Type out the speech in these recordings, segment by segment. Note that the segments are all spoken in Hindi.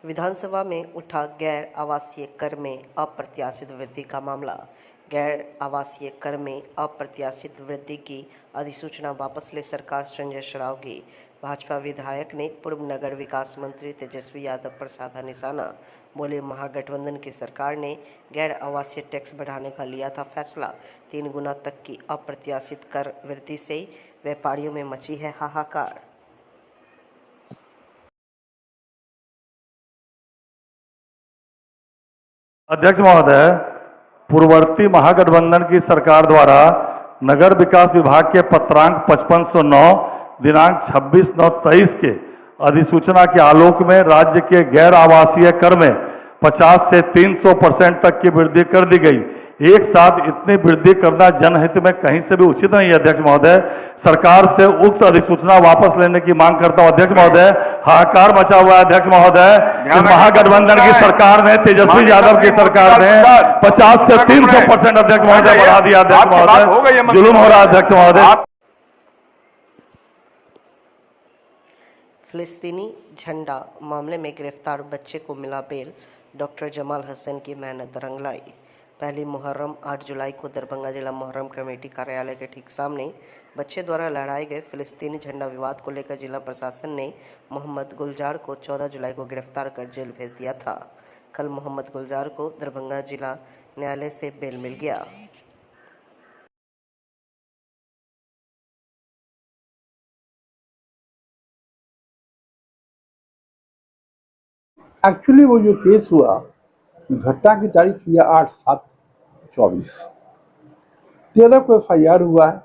विधानसभा में उठा गैर आवासीय कर में अप्रत्याशित वृद्धि का मामला। गैर आवासीय कर में अप्रत्याशित वृद्धि की अधिसूचना वापस ले सरकार संजय श्राव की। भाजपा विधायक ने पूर्व नगर विकास मंत्री तेजस्वी यादव पर साधा निशाना। बोले, महागठबंधन की सरकार ने गैर आवासीय टैक्स बढ़ाने का लिया था फैसला। 3 गुना तक की अप्रत्याशित कर वृद्धि से व्यापारियों में मची है हाहाकार। अध्यक्ष महोदय, पूर्ववर्ती महागठबंधन की सरकार द्वारा नगर विकास विभाग के पत्रांक 5509 दिनांक 26/9/23 के अधिसूचना के आलोक में राज्य के गैर आवासीय कर में 50 से 300% तक की वृद्धि कर दी गई। एक साथ इतनी वृद्धि करना जनहित में कहीं से भी उचित नहीं है। अध्यक्ष महोदय, सरकार से उक्त अधिसूचना वापस लेने की मांग करता हूं। अध्यक्ष महोदय, हाहाकार मचा हुआ है। अध्यक्ष महोदय, इस महागठबंधन की सरकार ने, तेजस्वी यादव की सरकार ने 50 से 300% अध्यक्ष महोदय बढ़ा दिया। अध्यक्ष महोदय, जुलूम हो रहा है। अध्यक्ष महोदय, फिलिस्तीनी झंडा मामले में गिरफ्तार बच्चे को मिला बेल। डॉक्टर जमाल हसन की मेहनत रंग लाई। पहली मुहर्रम 8 जुलाई को दरभंगा जिला मुहर्रम कमेटी कार्यालय के ठीक सामने बच्चे द्वारा लहराए गए फिलिस्तीनी झंडा विवाद को लेकर जिला प्रशासन ने मोहम्मद गुलजार को 14 जुलाई को गिरफ्तार कर जेल भेज दिया था। कल मोहम्मद गुलजार को दरभंगा जिला न्यायालय से बेल मिल गया। एक्चुअली वो जो केस हुआ, घटना की तारीख किया 8/7/24। 13 को FIR हुआ है।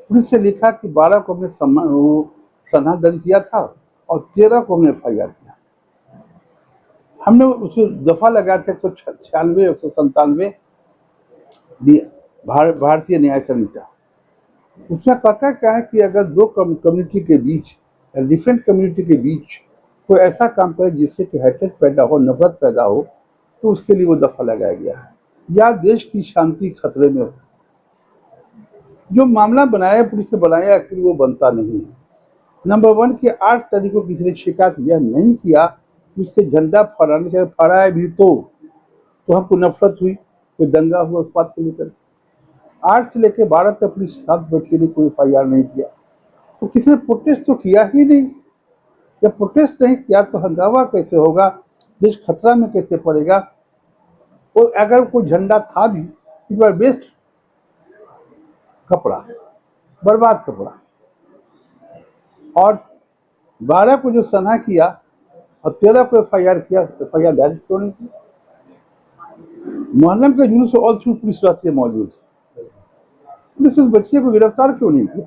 पुलिस ने लिखा कि 12 को हमने सनहा दर्ज किया था और 13 को हमने FIR किया। हमने उसे दफा लगाया था 196 197 भारतीय न्याय संहिता। उसमें कहता क्या है कि अगर दो कम्युनिटी के बीच, डिफरेंट कम्युनिटी के बीच कोई ऐसा काम करे जिससे कि हेट्रेड पैदा हो, नफरत पैदा हो, तो उसके लिए वो दफा लगाया गया है। या देश की शांति खतरे में हो। जो मामला बनाया पुलिस ने बनाया, एक्चुअली वो बनता नहीं है। नंबर 1 कि 8 तारीख को किसी ने शिकायत यह नहीं किया कि उसके झंडा फहराने से, फहराया भी तो हमको नफरत हुई, कोई दंगा हुआ उस बात को लेकर। 8 से लेकर 12 तक पुलिस साथ बैठे रही, कोई FIR नहीं किया। तो किसी ने प्रोटेस्ट तो किया ही नहीं। जब प्रोटेस्ट नहीं किया तो हंगामा कैसे होगा, देश खतरा में कैसे पड़ेगा। और अगर कोई झंडा था भी, इट वाज वेस्ट कपड़ा, बर्बाद कपड़ा। और 12 को जो सनहा किया और 13 को FIR किया, FIR डायरेक्ट क्यों नहीं किया? मोहल्लम के जुलूस ऑल थ्रू पुलिस रहती है मौजूद। पुलिस उस बच्चे को गिरफ्तार क्यों नहीं किया?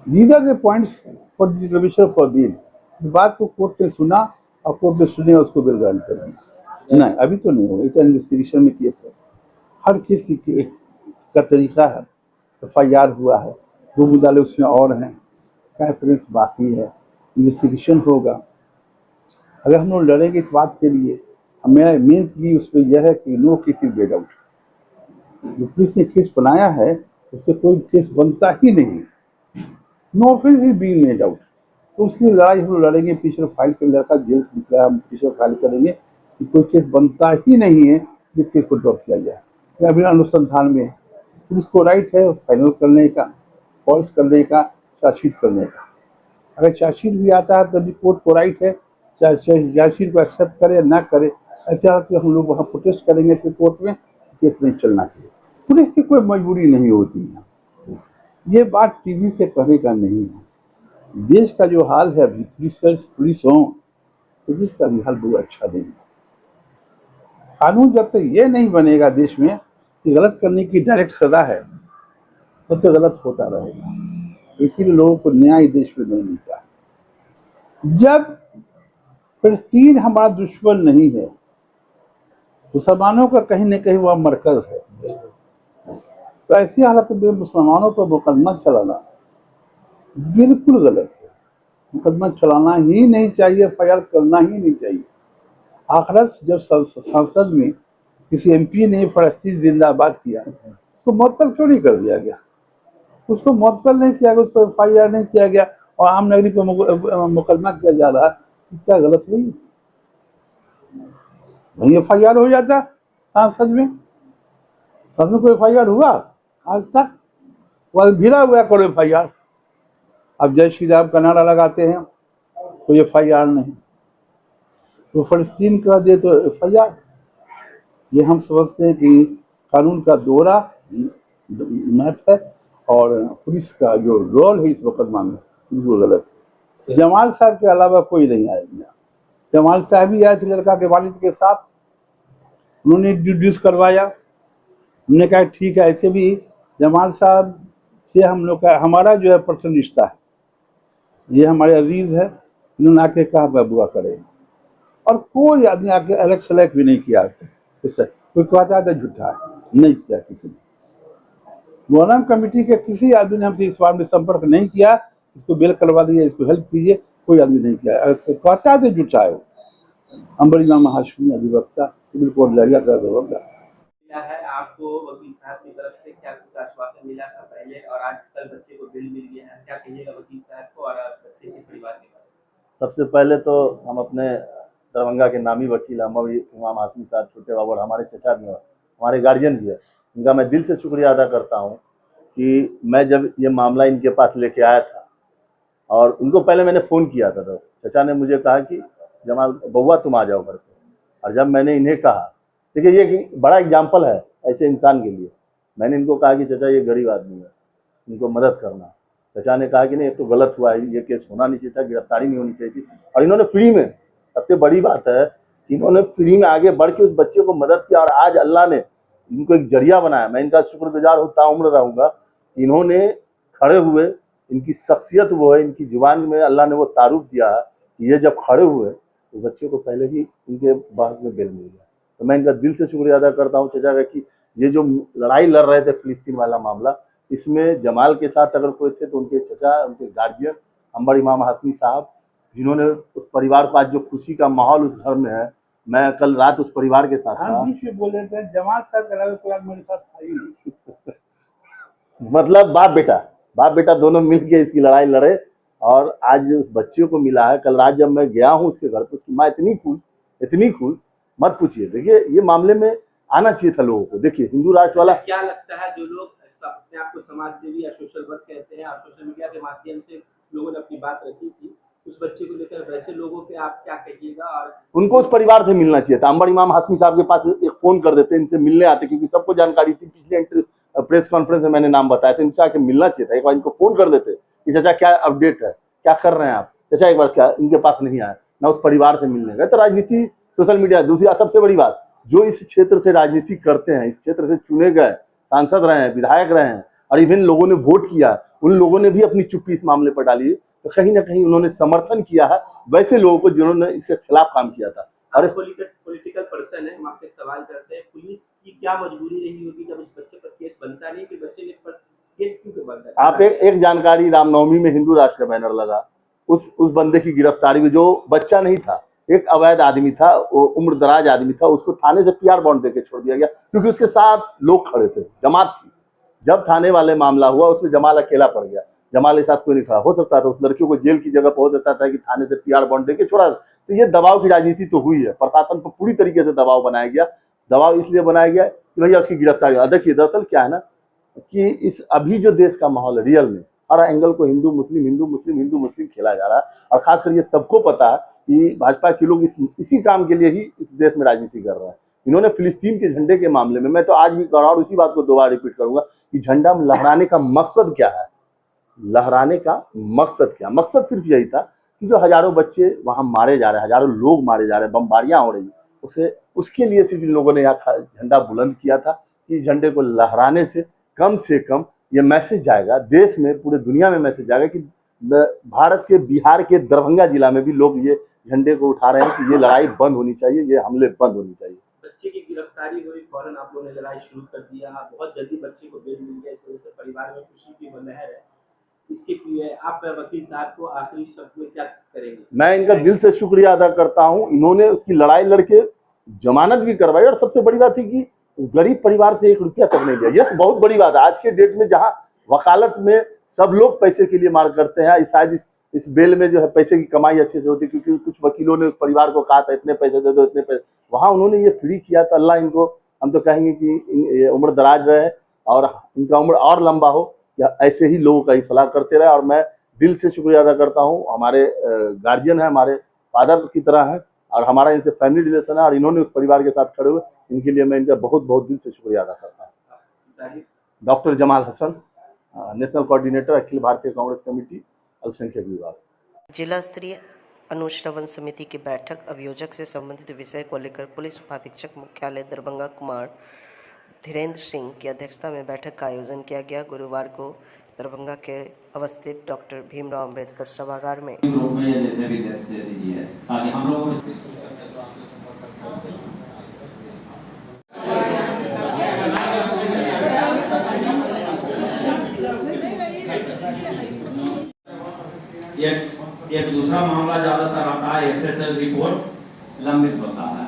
These are the points for the revision for bail। इस बात को कोर्ट ने सुना और कोर्ट ने सुने और उसको बेल ग्रांट कर दी। नहीं, अभी तो नहीं होगा, इतना इन्वेस्टिगेशन में केस है। हर केस की का तरीका है। FIR हुआ है, 2 मुद्दे उसमें और हैं, क्या एविडेंस बाकी है, इन्वेस्टिगेशन होगा। अगर हम लोग लड़ेंगे इस बात के लिए, मेरा मेन प्ली उसमें यह है कि no case is made out. जो पुलिस ने केस बनाया है उससे कोई केस बनता ही नहीं। No offence is being made out. तो उसकी लड़ाई हम लड़ेंगे, पिछले फाइल के लड़का जेल से निकला, हम पिछले फाइल करेंगे कि कोई केस बनता ही नहीं है, जिस केस को ड्रॉप किया जाए। अभी अनुसंधान में पुलिस को राइट है फाइनल करने का, फॉल्स करने का, चार्जशीट करने का। अगर चार्जशीट भी आता है तभी कोर्ट को राइट है चार्जशीट को एक्सेप्ट करे या ना करे। ऐसे हालत में हम लोग वहाँ प्रोटेस्ट करेंगे कि कोर्ट में केस नहीं चलना चाहिए। पुलिस की कोई मजबूरी नहीं होती है। ये बात टीवी से कहने का नहीं है। देश का जो हाल है अभी, पुलिस हो तो देश का भी हाल बहुत अच्छा नहीं है। कानून जब तक ये नहीं बनेगा देश में कि गलत करने की डायरेक्ट सजा है, तब तो गलत होता रहेगा। इसीलिए लोगों को न्याय देश में नहीं मिलता। जब फिलिस्तीन हमारा दुश्मन नहीं है, मुसलमानों का कहीं न कहीं वह मरकज है, तो ऐसी हालत में मुसलमानों पर मुकदमा चलाना बिल्कुल गलत है। मुकदमा चलाना ही नहीं चाहिए, FIR करना ही नहीं चाहिए। आखिरत जब संसद में किसी MP ने फलस्तीन जिंदाबाद किया तो मुअत्तल क्यों नहीं कर दिया गया? उसको मुअत्तल नहीं किया गया, उस पर FIR नहीं किया गया और आम नागरिक पर मुकदमा किया जा रहा है। क्या गलत हुई? वही FIR हो जाता सांसद में। सब में कोई FIR हुआ आज तक? वह गिरा हुआ करो FIR। अब जय श्री राम का नारा लगाते हैं, कोई FIR नहीं। तो फलस्तीन का दे तो FIR। ये हम समझते हैं कि कानून का दोहरा मैप है और पुलिस का जो रोल है इस मुकदमा में बिल्कुल गलत है। जमाल साहब के अलावा कोई नहीं आया। जमाल साहब ही आए थे लड़का के वालिद के साथ, उन्होंने इंट्रोड्यूस करवाया। हमने कहा ठीक है, ऐसे भी जमाल साहब से हम लोग का हमारा जो है पर्सनल रिश्ता है, ये हमारे अजीज है। इन्होंने आके कहा बबुआ करे, और कोई आदमी आके अलग सलग भी नहीं किया। इससे कोई कहता था झूठा है, नहीं किया किसी ने। मोहरम कमेटी के किसी आदमी ने हमसे इस बार में संपर्क नहीं किया, इसको बेल करवा दिए, इसको हेल्प कीजिए, कोई आदमी नहीं किया। कहता है झूठा है। अंबर इमाम हाशमी अधिवक्ता सिविल कोर्ट लड़िया का होगा। क्या है आपको वकील साहब की तरफ से क्या कुछ आश्वासन मिला था पहले, और आज कल बच्चे को बिल मिल गया है, क्या कहिएगा वकील साहब को और बच्चे के परिवार के बारे में? सबसे पहले तो हम अपने दरभंगा के नामी वकील अमर इमाम हाशमी साहब, छोटे बाबू, और हमारे चचा भी हैं, हमारे गार्जियन भी है, इनका मैं दिल से शुक्रिया अदा करता हूँ कि मैं जब ये मामला इनके पास लेके आया था और उनको पहले मैंने फ़ोन किया था, तो चचा ने मुझे कहा कि जमाल बउआ तुम आ जाओ घर पे। और जब मैंने इन्हें कहा, देखिए ये बड़ा एग्जाम्पल है ऐसे इंसान के लिए, मैंने इनको कहा कि चचा ये गरीब आदमी है, इनको मदद करना। चचा ने कहा कि नहीं, ये तो गलत हुआ है, ये केस होना नहीं चाहिए था, गिरफ्तारी नहीं होनी चाहिए थी। और इन्होंने फ्री में, सबसे बड़ी बात है, इन्होंने फ्री में आगे बढ़ के उस बच्चे को मदद किया, और आज अल्लाह ने इनको एक जरिया बनाया। मैं इनका शुक्रगुजार होता उम्र रहूँगा। इन्होंने खड़े हुए, इनकी शख्सियत वो है, इनकी जुबान में अल्लाह ने वो तारुफ दिया कि ये जब खड़े हुए तो बच्चे को पहले ही इनके बाद में बेल मिल गया। तो मैं इनका दिल से शुक्रिया अदा करता हूँ चचा का कि ये जो लड़ाई लड़ रहे थे फिलिस्तीन वाला मामला, इसमें जमाल के साथ अगर कोई थे तो उनके चचा, उनके गार्जियन अंबर इमाम हाशमी साहब, जिन्होंने उस परिवार को आज जो खुशी का माहौल उस घर में है। मैं कल रात उस परिवार के साथ था। बीच में बोल रहे थे जमाल साहब के अलावा कोई मेरे साथ था ही नहीं। मतलब बाप बेटा दोनों मिल के इसकी लड़ाई लड़े, और आज उस बच्चे को मिला है। कल रात जब मैं गया हूँ उसके घर पे, उसकी माँ इतनी खुश मत पूछिए। देखिए ये मामले में आना चाहिए था लोगों को। देखिए हिंदू राष्ट्र वाला, क्या लगता है जो लोग अपने आप को समाज सेवी या सोशल वर्क कहते हैं और सोशल मीडिया के माध्यम से लोगों ने अपनी बात रखी थी उस बच्चे को लेकर, वैसे लोगों पे आप क्या कहिएगा? और उनको उस परिवार से मिलना चाहिए था। अंबर इमाम हाशमी साहब के पास एक फोन कर देते, इनसे मिलने आते, क्योंकि सबको जानकारी थी। पिछले प्रेस कॉन्फ्रेंस में मैंने नाम बताया था, इनसे आके मिलना चाहिए था। एक बार इनको फोन कर देते कि चाचा क्या अपडेट है, क्या कर रहे हैं आप, चाचा एक बार क्या इनके पास नहीं आया ना, उस परिवार से मिलने गए। तो राजनीति, सोशल मीडिया, दूसरी सबसे बड़ी बात, जो इस क्षेत्र से राजनीति करते हैं, इस क्षेत्र से चुने गए सांसद रहे हैं, विधायक रहे हैं, और इवन लोगों ने वोट किया, उन लोगों ने भी अपनी चुप्पी इस मामले पर डाली। तो कहीं ना कहीं उन्होंने समर्थन किया है वैसे लोगों को जिन्होंने इसके खिलाफ काम किया था। और पॉलिटिकल पर्सन है, हम आपसे एक सवाल करते हैं, पुलिस की क्या मजबूरी रही होगी जब उस बच्चे पर केस बनता नहीं, कि बच्चे ने पर केस क्यों बनता है? आप एक जानकारी, रामनवमी में हिंदू राष्ट्र का बैनर लगा, उस बंदे की गिरफ्तारी में, जो बच्चा नहीं था, एक अवैध आदमी था, वो उम्र दराज आदमी था, उसको थाने से PR बॉन्ड देके छोड़ दिया गया, क्योंकि उसके साथ लोग खड़े थे, जमात थी। जब थाने वाले मामला हुआ उसमें जमाल अकेला पड़ गया, जमाल के साथ कोई नहीं खड़ा। हो सकता था उस लड़कियों को जेल की जगह पहुंच देता था कि थाने से PR बॉन्ड देके छोड़ा। तो ये दबाव की राजनीति तो हुई है, प्रशासन पर पूरी तरीके से दबाव बनाया गया। दबाव इसलिए बनाया गया कि भैया उसकी गिरफ्तारी। देखिए दरअसल क्या है ना, कि इस अभी जो देश का माहौल है, रियल में हर एंगल को हिंदू मुस्लिम खेला जा रहा है। और खासकर ये सबको पता है कि भाजपा के लोग इसी काम के लिए ही इस देश में राजनीति कर रहे हैं। इन्होंने फिलिस्तीन के झंडे के मामले में, मैं तो आज भी कर रहा हूँ और उसी बात को दोबारा रिपीट करूंगा, कि झंडा लहराने का मकसद क्या है, लहराने का मकसद क्या? मकसद सिर्फ यही था कि जो हजारों बच्चे वहां मारे जा रहे हैं, हजारों लोग मारे जा रहे हैं, बमबारियां हो रही है, उसके लिए सिर्फ इन लोगों ने यहाँ झंडा बुलंद किया था कि झंडे को लहराने से कम ये मैसेज जाएगा देश में, पूरे दुनिया में मैसेज जाएगा कि भारत के, बिहार के दरभंगा जिला में भी लोग ये झंडे को उठा रहे हैं कि ये लड़ाई बंद होनी चाहिए, ये हमले बंद होनी चाहिए। बच्चे की गिरफ्तारी हुई, फौरन आप लोगों ने लड़ाई शुरू कर दिया, बहुत जल्दी बच्चे को बेल मिल गया, इस वजह से परिवार में खुशी की लहर है। इसके लिए आप वकील साहब को आखिरी शब्द में क्या करेंगे? मैं इनका दिल से शुक्रिया अदा करता हूँ। इन्होंने उसकी लड़ाई लड़के जमानत भी करवाई, और सबसे बड़ी बात थी कि गरीब परिवार से 1 रुपया तक नहीं दिया। ये बहुत बड़ी बात है आज के डेट में, जहाँ वकालत में सब लोग पैसे के लिए मार करते हैं। शायद इस बेल में जो है पैसे की कमाई अच्छे से होती, क्योंकि कुछ वकीलों ने उस परिवार को कहा था इतने पैसे दे दो, इतने पैसे, वहाँ उन्होंने ये फ्री किया तो अल्लाह इनको, हम तो कहेंगे कि ये उम्र दराज रहे और इनका उम्र और लंबा हो, या ऐसे ही लोगों का इफलाह करते रहे। और मैं दिल से शुक्रिया अदा करता हूँ, हमारे गार्जियन है, हमारे फादर की तरह है और हमारा इनसे फैमिली रिलेशन है, और इन्होंने उस परिवार के साथ खड़े हुए, इनके लिए मैं इनका बहुत बहुत दिल से शुक्रिया अदा करता हूँ। Doctor Jamal Hasan, national coordinator, Akhil Bharatiya Congress committee, अल्पसंख्यक विभाग। जिला स्तरीय अनुश्रवण समिति की बैठक अभियोजक से संबंधित विषय को लेकर पुलिस उपाधीक्षक मुख्यालय दरभंगा कुमार धीरेन्द्र सिंह की अध्यक्षता में बैठक का आयोजन किया गया। गुरुवार को दरभंगा के अवस्थित डॉक्टर भीमराव अंबेडकर सभागार में जैसे भी दे दीजिए ताकि हम लोग एक दूसरा मामला ज्यादातर आता है, एफएसएल रिपोर्ट लंबित होता है।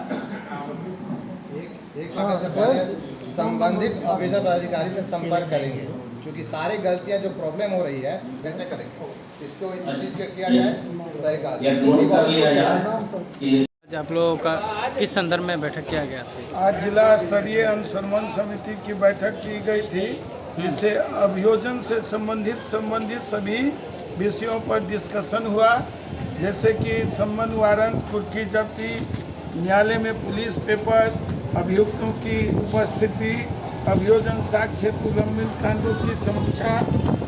एक महीने से पहले संबंधित अभियोजक पदाधिकारी से संपर्क करेंगे, क्योंकि सारी गलतियां जो प्रॉब्लम हो रही है कैसे करेंगे, इसको इस चीज का किया जाए आज आप लोगों का किस संदर्भ में बैठक किया गया था? आज जिला स्तरीय अनुश्रवण समिति की बैठक की गई थी, जिससे अभियोजन से संबंधित सभी विषयों पर डिस्कशन हुआ, जैसे कि संबंध वारंट, कुर्की जब्ती, न्यायालय में पुलिस पेपर, अभियुक्तों की उपस्थिति, अभियोजन साक्ष्य हेतु लंबित कांडों की समीक्षा,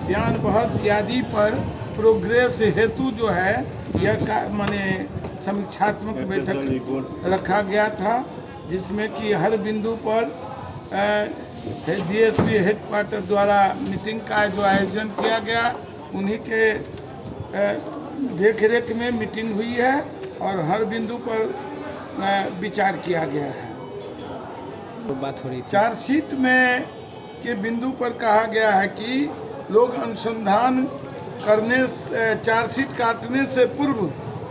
बयान बहस आदि पर प्रोग्रेस हेतु जो है यह माने समीक्षात्मक बैठक रखा गया था, जिसमें कि हर बिंदु पर डीएसपी हेडक्वार्टर द्वारा मीटिंग का जो आयोजन किया गया, उन्हीं के देखरेख में मीटिंग हुई है और हर बिंदु पर विचार किया गया है। तो बात हो रही थी चार्जशीट में के बिंदु पर कहा गया है कि लोग अनुसंधान करने, चार्जशीट काटने से पूर्व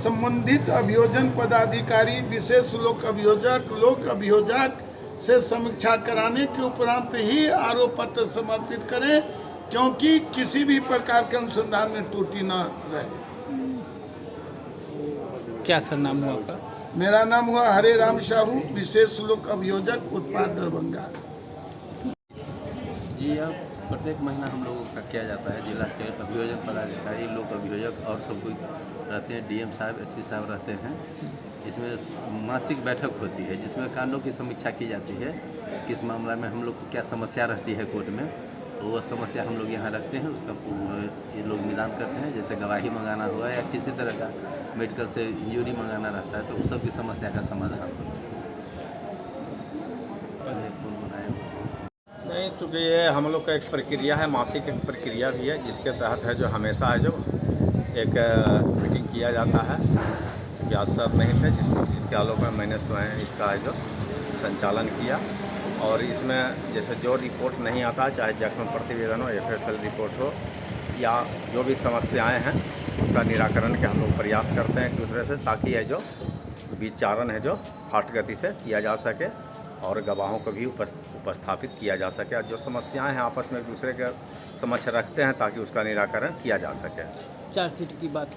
संबंधित अभियोजन पदाधिकारी, विशेष लोक अभियोजक से समीक्षा कराने के उपरांत ही आरोप पत्र समर्पित करें, क्योंकि किसी भी प्रकार के अनुसंधान में त्रुटि न रहे। क्या सर नाम हुआ आपका? मेरा नाम हुआ हरे राम साहू, विशेष लोक अभियोजक उत्पाद दरभंगा। जी, अब प्रत्येक महीना हम लोगों का किया जाता है। जिला के अभियोजक पदाधिकारी, लोक अभियोजक और सब कोई रहते हैं, डीएम साहब, एसपी साहब रहते हैं। इसमें मासिक बैठक होती है, जिसमें कांडों की समीक्षा की जाती है, किस मामला में हम लोग को क्या समस्या रहती है कोर्ट में, तो वो समस्या हम लोग यहाँ रखते हैं, उसका ये लोग निदान करते हैं। जैसे गवाही मंगाना हुआ या किसी तरह का मेडिकल से इंजरी मंगाना रहता है, तो उस सब की समस्या का समाधान नहीं, चूँकि ये हम लोग का एक प्रक्रिया है, मासिक एक प्रक्रिया भी है, जिसके तहत है जो हमेशा है जो एक मीटिंग किया जाता है। क्योंकि आज सर नहीं थे, जिसके आलोक में मैंने स्वयं इसका है जो संचालन किया, और इसमें जैसे जो रिपोर्ट नहीं आता, चाहे जख्म प्रतिवेदन हो, एफएसएल रिपोर्ट हो, या जो भी समस्याएं हैं उसका निराकरण के हम लोग प्रयास करते हैं एक दूसरे से, ताकि ये जो विचारण है जो फास्ट गति से किया जा सके और गवाहों को भी उपस्थापित किया जा सके, और जो समस्याएं हैं आपस में एक दूसरे के समक्ष रखते हैं ताकि उसका निराकरण किया जा सके। चार्जशीट की बात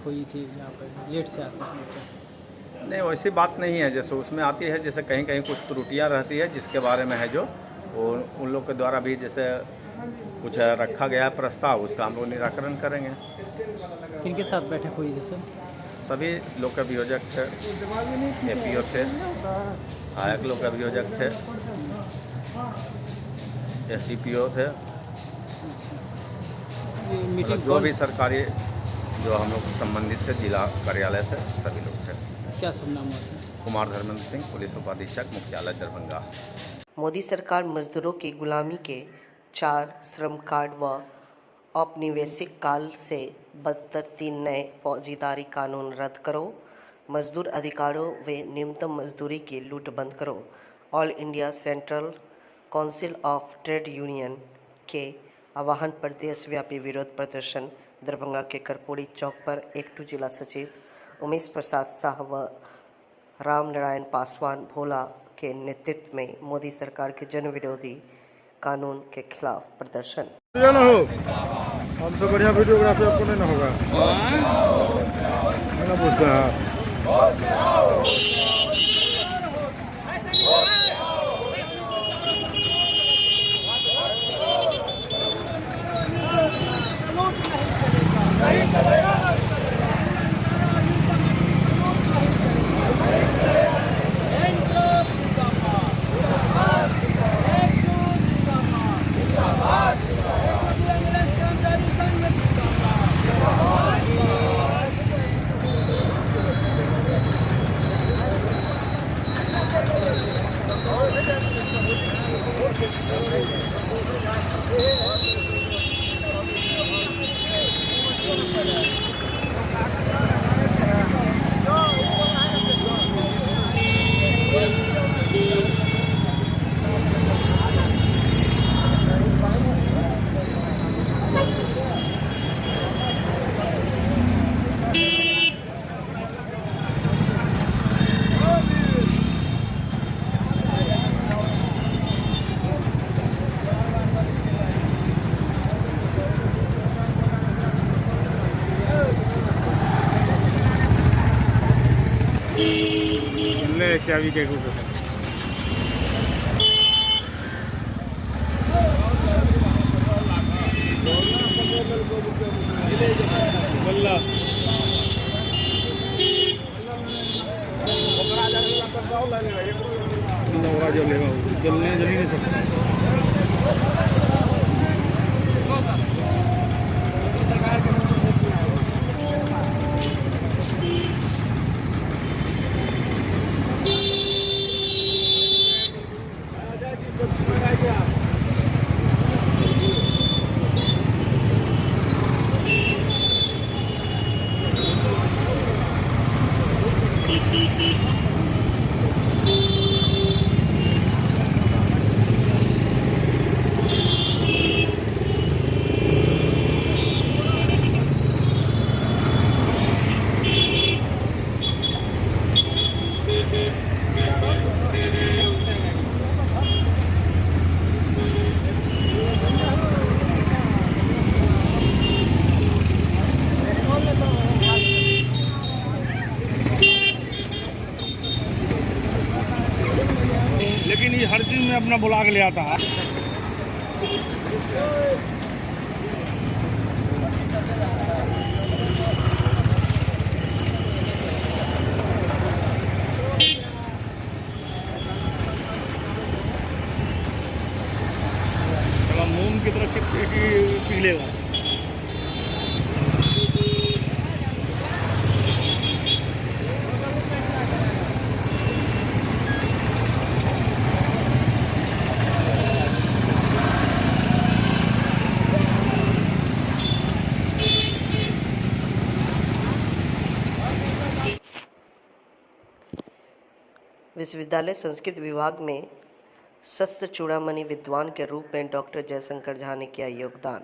हुई थी, यहाँ पर लेट से आती है? नहीं, वैसी बात नहीं है। जैसे उसमें आती है, जैसे कहीं कहीं कुछ त्रुटियां रहती है, जिसके बारे में है जो उन लोग के द्वारा भी जैसे कुछ रखा गया है प्रस्ताव, उसका हम लोग निराकरण करेंगे। किनके साथ बैठक हुई जैसे? सभी लोक अभियोजक थे, एपीओ थे, सहायक लोक अभियोजक थे, एसडीपीओ थे, मीटिंग जो भी सरकारी जो हम लोग संबंधित थे जिला कार्यालय से सभी लोग थे। क्या सब नाम हुआ? कुमार धर्मेंद्र सिंह, पुलिस उपाधीक्षक, मुख्यालय दरभंगा। मोदी सरकार मजदूरों की गुलामी के 4 श्रम कार्ड व औपनिवेशिक काल से बदतर 3 नए फौजीदारी कानून रद्द करो, मजदूर अधिकारों व न्यूनतम मजदूरी की लूट बंद करो। All India central council of trade union के आह्वान पर देशव्यापी विरोध प्रदर्शन दरभंगा के कर्पूरी चौक पर एकटू जिला सचिव उमेश प्रसाद शाह व राम नारायण पासवान भोला के नेतृत्व में मोदी सरकार के जन विरोधी कानून के खिलाफ प्रदर्शन। हमसे बढ़िया वीडियोग्राफी आपको नहीं ना होगा, है ना, पूछते हैं आप। चाबी के जलने जल नहीं सकता। लेकिन ये हर चीज़ में अपना बुला के ले आता है। मोम की तरह पी लेगा। विश्वविद्यालय संस्कृत विभाग में शस्त्र चूड़ामणि विद्वान के रूप में डॉक्टर जयशंकर झा ने किया योगदान।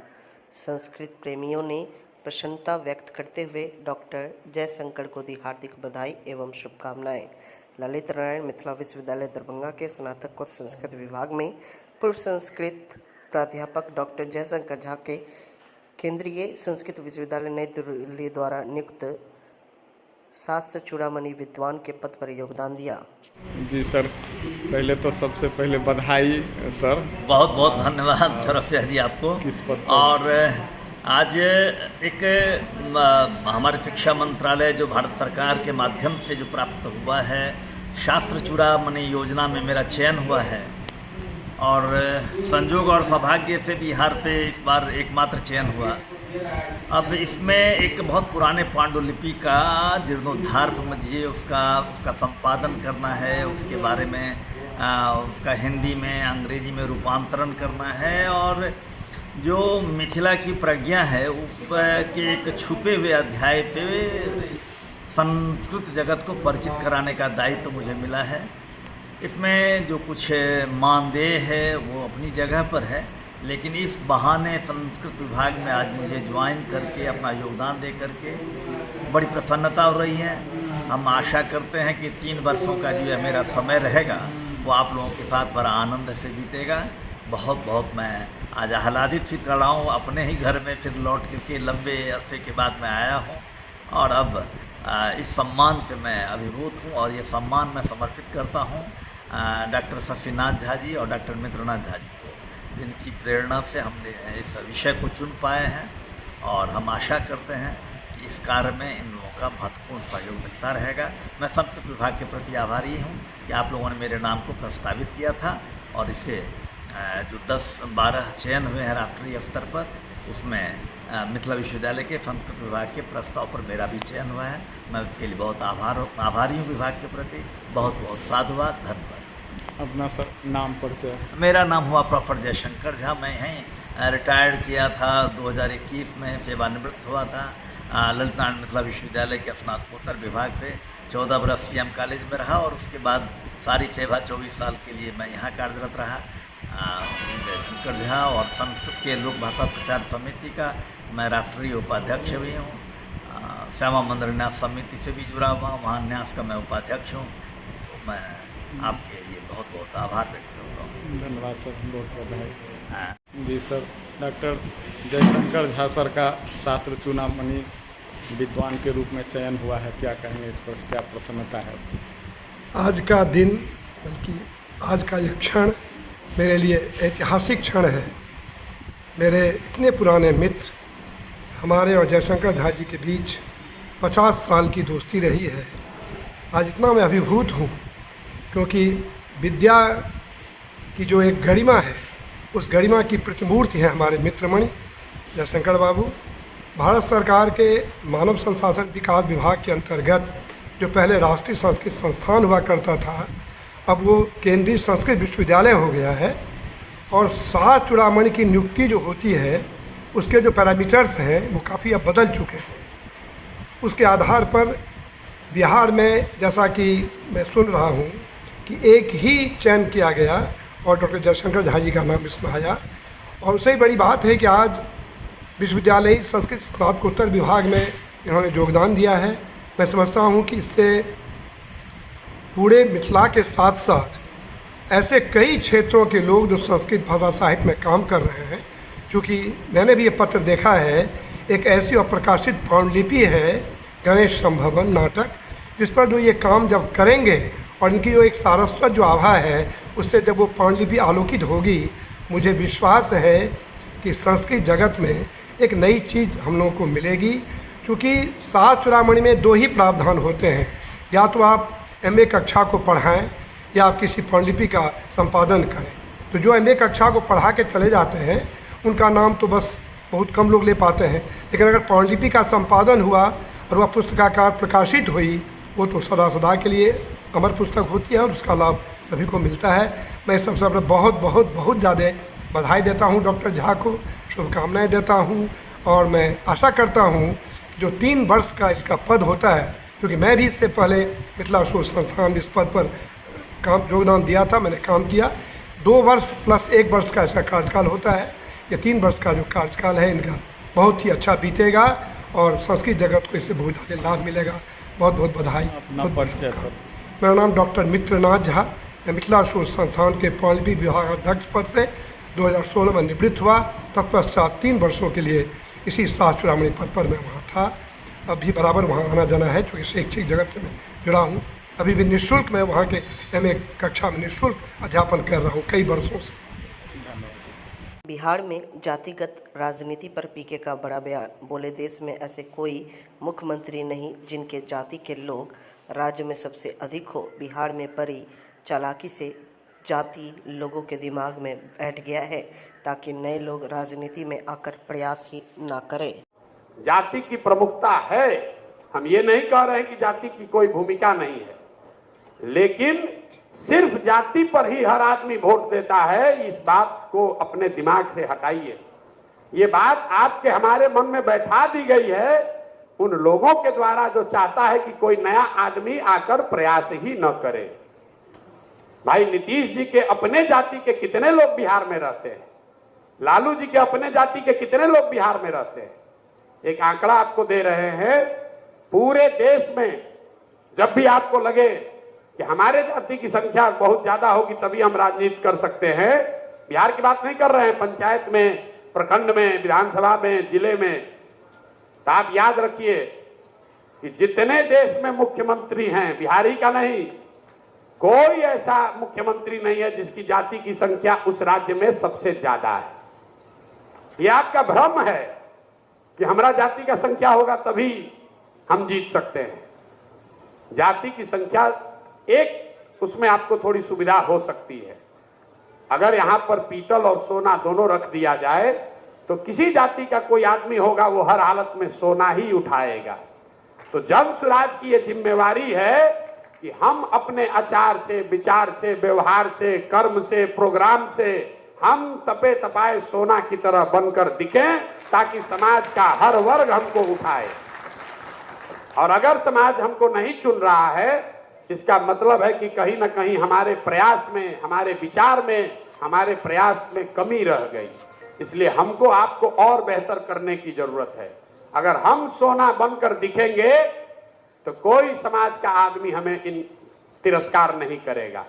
संस्कृत प्रेमियों ने प्रसन्नता व्यक्त करते हुए डॉक्टर जयशंकर को दी हार्दिक बधाई एवं शुभकामनाएं। ललित नारायण मिथिला विश्वविद्यालय दरभंगा के स्नातकोत्तर संस्कृत विभाग में पूर्व संस्कृत प्राध्यापक डॉक्टर जयशंकर झा के केंद्रीय संस्कृत विश्वविद्यालय नई दिल्ली द्वारा नियुक्त शास्त्र चूड़ामणि विद्वान के पद पर योगदान दिया। जी सर, पहले तो सबसे पहले बधाई सर। बहुत बहुत धन्यवाद शरफ जी आपको। किस पद? और आज एक हमारे शिक्षा मंत्रालय जो भारत सरकार के माध्यम से जो प्राप्त हुआ है, शास्त्र चूड़ामणि योजना में मेरा चयन हुआ है और संजोग और सौभाग्य से बिहार पे इस बार एकमात्र चयन हुआ। अब इसमें एक बहुत पुराने पांडुलिपि का जीर्णोद्धार समझिए, उसका संपादन करना है, उसके बारे में उसका हिंदी में अंग्रेजी में रूपांतरण करना है और जो मिथिला की प्रज्ञा है उसके एक छुपे हुए अध्याय पे संस्कृत जगत को परिचित कराने का दायित्व मुझे मिला है। इसमें जो कुछ मानदेय है वो अपनी जगह पर है, लेकिन इस बहाने संस्कृत विभाग में आज मुझे ज्वाइन करके अपना योगदान दे करके बड़ी प्रसन्नता हो रही है। हम आशा करते हैं कि 3 वर्षों का जो मेरा समय रहेगा वो आप लोगों के साथ बड़ा आनंद से बीतेगा। बहुत बहुत मैं आज आह्लादित फिर खड़ा हूँ अपने ही घर में, फिर लौट करके लंबे अरसे के बाद मैं आया हूँ और अब इस सम्मान से मैं अभिभूत हूँ और ये सम्मान मैं समर्पित करता हूँ डॉक्टर शशिनाथ झा जी और डॉक्टर मित्रनाथ झा जी को, जिनकी प्रेरणा से हमने इस विषय को चुन पाए हैं और हम आशा करते हैं कि इस कार्य में इन लोगों का महत्वपूर्ण सहयोग मिलता रहेगा। मैं संस्कृत विभाग के प्रति आभारी हूँ कि आप लोगों ने मेरे नाम को प्रस्तावित किया था और इसे जो 10-12 चयन हुए हैं राष्ट्रीय स्तर पर, उसमें मिथिला विश्वविद्यालय के संस्कृत विभाग के प्रस्ताव पर मेरा भी चयन हुआ है। मैं उसके लिए बहुत आभारी हूँ विभाग के प्रति। बहुत बहुत साधुवाद, धन्यवाद। अपना सर नाम परिचय। मेरा नाम हुआ प्रोफेसर जयशंकर झा। मैं यहीं रिटायर्ड किया था 2021 में, सेवानिवृत्त हुआ था ललित नारायण मिथिला विश्वविद्यालय के स्नातकोत्तर विभाग से 14 बरस सीएम कॉलेज में रहा और उसके बाद सारी सेवा 24 साल के लिए मैं यहाँ कार्यरत रहा। जयशंकर झा और संस्कृत के लोक भाषा प्रचार समिति का मैं राष्ट्रीय उपाध्यक्ष भी हूँ। श्यामा मंदिर न्यास समिति से भी जुड़ा हुआ, वहाँ न्यास का मैं उपाध्यक्ष हूँ। मैं आपके लिए बहुत बहुत आभार व्यक्त करता हूँ। धन्यवाद सर, बहुत बधाई। जी sir, doctor Jayshankar Jha sir का छात्र चूड़ामणि विद्वान के रूप में चयन हुआ है, क्या कहेंगे इस पर, क्या प्रसन्नता है? आज का दिन, बल्कि आज का ये क्षण मेरे लिए ऐतिहासिक क्षण है। मेरे इतने पुराने मित्र, हमारे और जयशंकर झा जी के बीच 50 साल की दोस्ती रही है। आज इतना मैं अभिभूत हूँ क्योंकि विद्या की जो एक गरिमा है, उस गरिमा की प्रतिमूर्ति है हमारे मित्रमणि जयशंकर बाबू। भारत सरकार के मानव संसाधन विकास विभाग के अंतर्गत जो पहले राष्ट्रीय संस्कृत संस्थान हुआ करता था, अब वो केंद्रीय संस्कृत विश्वविद्यालय हो गया है। और शास्त्र चूड़ामणि की नियुक्ति जो होती है, उसके जो पैरामीटर्स हैं वो काफ़ी अब बदल चुके हैं। उसके आधार पर बिहार में, जैसा कि मैं सुन रहा हूँ कि एक ही चयन किया गया और डॉक्टर जयशंकर झा जी का नाम इसमें आया। और उससे बड़ी बात है कि आज विश्वविद्यालय संस्कृत स्नातकोत्तर विभाग में इन्होंने योगदान दिया है। मैं समझता हूँ कि इससे पूरे मिथिला के साथ साथ ऐसे कई क्षेत्रों के लोग जो संस्कृत भाषा साहित्य में काम कर रहे हैं, क्योंकि मैंने भी ये पत्र देखा है, एक ऐसी अप्रकाशित पांडुलिपि है गणेश संभवन नाटक, जिस पर जो ये काम जब करेंगे और इनकी जो एक सारस्वत जो आभा है, उससे जब वो पांडुलिपि आलोकित होगी, मुझे विश्वास है कि संस्कृत जगत में एक नई चीज़ हम लोगों को मिलेगी। क्योंकि शास्त्र चूड़ामणि में 2 ही प्रावधान होते हैं, या तो आप MA कक्षा को पढ़ाएं या आप किसी पांडुलिपि का संपादन करें। तो जो MA कक्षा को पढ़ा के चले जाते हैं, उनका नाम तो बस बहुत कम लोग ले पाते हैं, लेकिन अगर पांडुलिपि का संपादन हुआ और वह पुस्तकाकार प्रकाशित हुई, वो तो सदा सदा के लिए अमर पुस्तक होती है और उसका लाभ सभी को मिलता है। मैं इस अवसर पर बहुत बहुत बहुत ज़्यादा बधाई देता हूँ डॉक्टर झा को, शुभकामनाएं देता हूँ और मैं आशा करता हूँ जो 3 वर्ष का इसका पद होता है, क्योंकि मैं भी इससे पहले मिथिला शोध संस्थान इस पद पर काम योगदान दिया था, मैंने काम किया। 2 वर्ष प्लस 1 वर्ष का इसका कार्यकाल होता है। ये 3 वर्ष का जो कार्यकाल है इनका बहुत ही अच्छा बीतेगा और संस्कृत जगत को इससे बहुत ज़्यादा लाभ मिलेगा। बहुत बहुत बधाई। मेरा नाम डॉक्टर मित्रनाथ झा, मैं मिथिला शोध संस्थान के पांडुलिपि विभाग अध्यक्ष पद से 2016 में निवृत्त हुआ। तत्पश्चात 3 वर्षों के लिए इसी शास्त्र चूड़ामणि पद पर मैं वहाँ था। अब भी बराबर वहाँ आना जाना है, क्योंकि शैक्षिक जगत से मैं जुड़ा हूँ। अभी भी निःशुल्क मैं वहाँ के MA कक्षा में निःशुल्क अध्यापन कर रहा हूँ कई वर्षों से। बिहार में जातिगत राजनीति पर पीके का बड़ा बयान। बोले, देश में ऐसे कोई मुख्यमंत्री नहीं जिनके जाति के लोग राज्य में सबसे अधिक हो। बिहार में बड़ी चालाकी से जाति लोगों के दिमाग में बैठ गया है, ताकि नए लोग राजनीति में आकर प्रयास ही ना करें। जाति की प्रमुखता है, हम ये नहीं कह रहे हैं कि जाति की कोई भूमिका नहीं है, लेकिन सिर्फ जाति पर ही हर आदमी वोट देता है, इस बात को अपने दिमाग से हटाइए। ये बात आपके हमारे मन में बैठा दी गई है उन लोगों के द्वारा जो चाहता है कि कोई नया आदमी आकर प्रयास ही न करे। भाई नीतीश जी के अपने जाति के कितने लोग बिहार में रहते हैं? लालू जी के अपने जाति के कितने लोग बिहार में रहते हैं? एक आंकड़ा आपको दे रहे हैं, पूरे देश में जब भी आपको लगे कि हमारे जाति की संख्या बहुत ज्यादा होगी तभी हम राजनीति कर सकते हैं, बिहार की बात नहीं कर रहे हैं, पंचायत में, प्रखंड में, विधानसभा में, जिले में। तो आप याद रखिए कि जितने देश में मुख्यमंत्री हैं, बिहारी का नहीं, कोई ऐसा मुख्यमंत्री नहीं है जिसकी जाति की संख्या उस राज्य में सबसे ज्यादा है। ये आपका भ्रम है कि हमारा जाति का संख्या होगा तभी हम जीत सकते हैं। जाति की संख्या एक, उसमें आपको थोड़ी सुविधा हो सकती है। अगर यहां पर पीतल और सोना दोनों रख दिया जाए तो किसी जाति का कोई आदमी होगा वो हर हालत में सोना ही उठाएगा। तो जन स्वराज की ये जिम्मेवारी है कि हम अपने आचार से, विचार से, व्यवहार से, कर्म से, प्रोग्राम से हम तपे तपाए सोना की तरह बनकर दिखें, ताकि समाज का हर वर्ग हमको उठाए। और अगर समाज हमको नहीं चुन रहा है, इसका मतलब है कि कहीं ना कहीं हमारे प्रयास में, हमारे विचार में, हमारे प्रयास में कमी रह गई। इसलिए हमको आपको और बेहतर करने की जरूरत है। अगर हम सोना बनकर दिखेंगे तो कोई समाज का आदमी हमें इन तिरस्कार नहीं करेगा।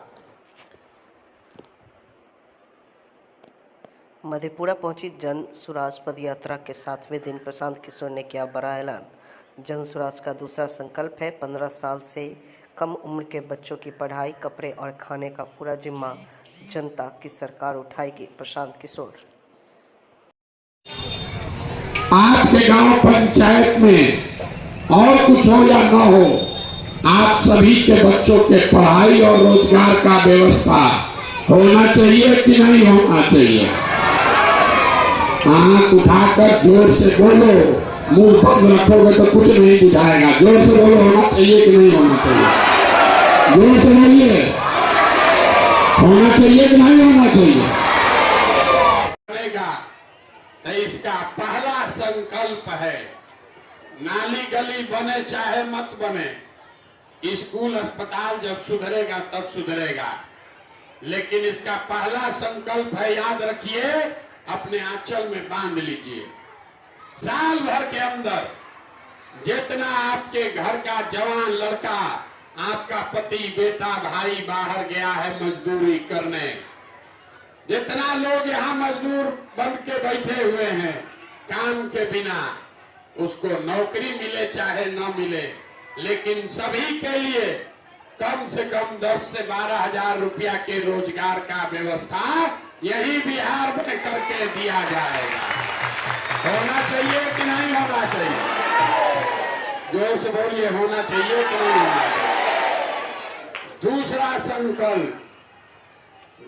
मधेपुरा पहुंची जन स्वराज पद यात्रा के 7वें दिन प्रशांत किशोर ने किया बड़ा ऐलान। जन स्वराज का दूसरा संकल्प है 15 साल से कम उम्र के बच्चों की पढ़ाई, कपड़े और खाने का पूरा जिम्मा जनता की सरकार उठाएगी। प्रशांत किशोर। आपके गांव पंचायत में और कुछ हो या ना हो, आप सभी के बच्चों के पढ़ाई और रोजगार का व्यवस्था होना चाहिए कि नहीं होना चाहिए? आंख उठाकर जोर से बोलो, मुंह बंद रखोगे तो कुछ नहीं बुझाएगा। जोर से बोलो, होना चाहिए कि नहीं होना चाहिए? जोर से बोलिए, होना चाहिए कि नहीं होना चाहिए? तो इसका पहला संकल्प है, नाली गली बने चाहे मत बने, स्कूल अस्पताल जब सुधरेगा तब सुधरेगा, लेकिन इसका पहला संकल्प है, याद रखिए, अपने आंचल में बांध लीजिए। साल भर के अंदर जितना आपके घर का जवान लड़का, आपका पति, बेटा, भाई बाहर गया है मजदूरी करने, जितना लोग यहाँ मजदूर बन के बैठे हुए हैं काम के बिना, उसको नौकरी मिले चाहे न मिले, लेकिन सभी के लिए कम से कम 10 से 12 हजार रुपया के रोजगार का व्यवस्था यही बिहार में करके दिया जाएगा। होना चाहिए कि नहीं होना चाहिए? जोर से बोलिए, होना चाहिए कि नहीं होना चाहिए? दूसरा संकल्प,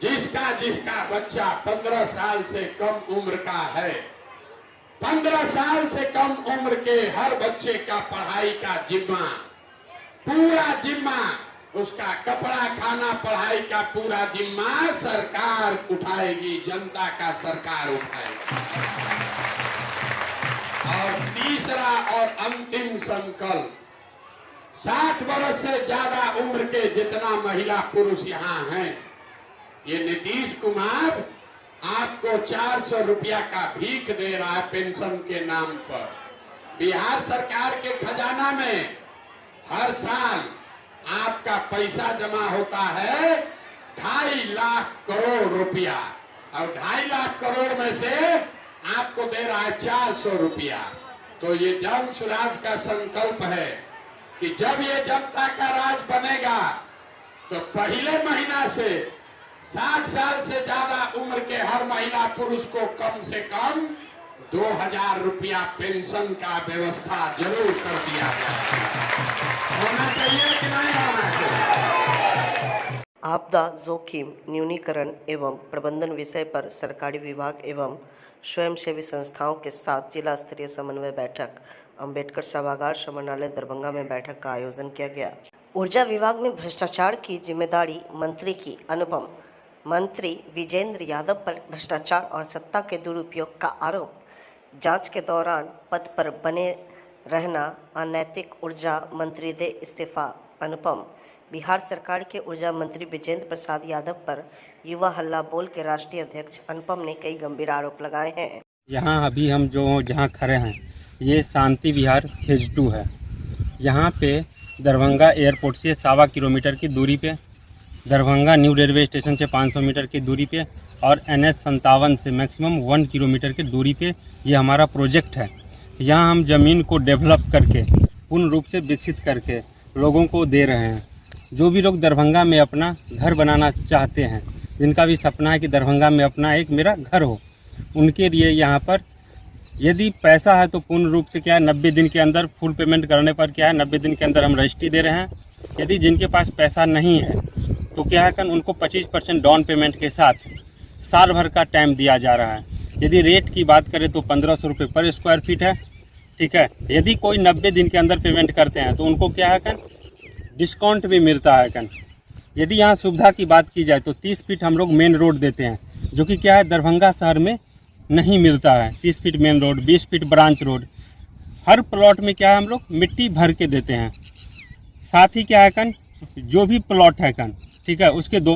जिसका बच्चा 15 साल से कम उम्र का है, 15 साल से कम उम्र के हर बच्चे का पढ़ाई का जिम्मा, पूरा जिम्मा, उसका कपड़ा, खाना, पढ़ाई का पूरा जिम्मा सरकार उठाएगी, जनता का सरकार उठाएगी। और तीसरा और अंतिम संकल्प, 60 वर्ष से ज्यादा उम्र के जितना महिला पुरुष यहाँ हैं, ये नीतीश कुमार आपको 400 रुपया का भीख दे रहा है पेंशन के नाम पर। बिहार सरकार के खजाना में हर साल आपका पैसा जमा होता है 2.5 लाख करोड़ रुपया, और 2.5 लाख करोड़ में से आपको दे रहा है 400 रुपया। तो ये जन स्वराज का संकल्प है कि जब ये जनता का राज बनेगा तो पहले महीना से 60 साल से ज्यादा उम्र के हर महिला पुरुष को कम से कम 2000 रुपया पेंशन का व्यवस्था जरूर कर दिया जाए। होना चाहिए कि नहीं होना चाहिए? आपदा जोखिम न्यूनीकरण एवं प्रबंधन विषय पर सरकारी विभाग एवं स्वयंसेवी संस्थाओं के साथ जिला स्तरीय समन्वय बैठक अंबेडकर सभागार समरणालय दरभंगा में बैठक का आयोजन किया गया। ऊर्जा विभाग में भ्रष्टाचार की जिम्मेदारी मंत्री की अनुपम। मंत्री विजेंद्र यादव पर भ्रष्टाचार और सत्ता के दुरुपयोग का आरोप। जांच के दौरान पद पर बने रहना अनैतिक। ऊर्जा मंत्री दे इस्तीफा। अनुपम। बिहार सरकार के ऊर्जा मंत्री विजेंद्र प्रसाद यादव पर युवा हल्ला बोल के राष्ट्रीय अध्यक्ष अनुपम ने कई गंभीर आरोप लगाए हैं। यहाँ अभी हम जहाँ खड़े हैं ये शांति विहार फेज 2 है। यहाँ पे दरभंगा एयरपोर्ट से 1.25 किलोमीटर की दूरी पे दरभंगा न्यू रेलवे स्टेशन से 500 मीटर की दूरी पे और NH57 से मैक्सिमम 1 किलोमीटर की दूरी पे ये हमारा प्रोजेक्ट है। यहाँ हम ज़मीन को डेवलप करके पूर्ण रूप से विकसित करके लोगों को दे रहे हैं। जो भी लोग दरभंगा में अपना घर बनाना चाहते हैं, जिनका भी सपना है कि दरभंगा में अपना एक मेरा घर हो, उनके लिए यहाँ पर यदि पैसा है तो पूर्ण रूप से क्या है 90 दिन के अंदर फुल पेमेंट करने पर क्या है 90 दिन के अंदर हम रजिस्ट्री दे रहे हैं। यदि जिनके पास पैसा नहीं है तो क्या है कि उनको 25% डाउन पेमेंट के साथ साल भर का टाइम दिया जा रहा है। यदि रेट की बात करें तो 1500 रुपये पर स्क्वायर फीट है, ठीक है। यदि कोई 90 दिन के अंदर पेमेंट करते हैं तो उनको क्या है डिस्काउंट भी मिलता है। यदि यहाँ सुविधा की बात की जाए तो 30 फीट हम लोग मेन रोड देते हैं, जो कि क्या है दरभंगा शहर में नहीं मिलता है। 30 feet main road, 20 feet branch road, हर प्लॉट में क्या है हम लोग मिट्टी भर के देते हैं। साथ ही क्या है जो भी प्लॉट है ठीक है उसके दो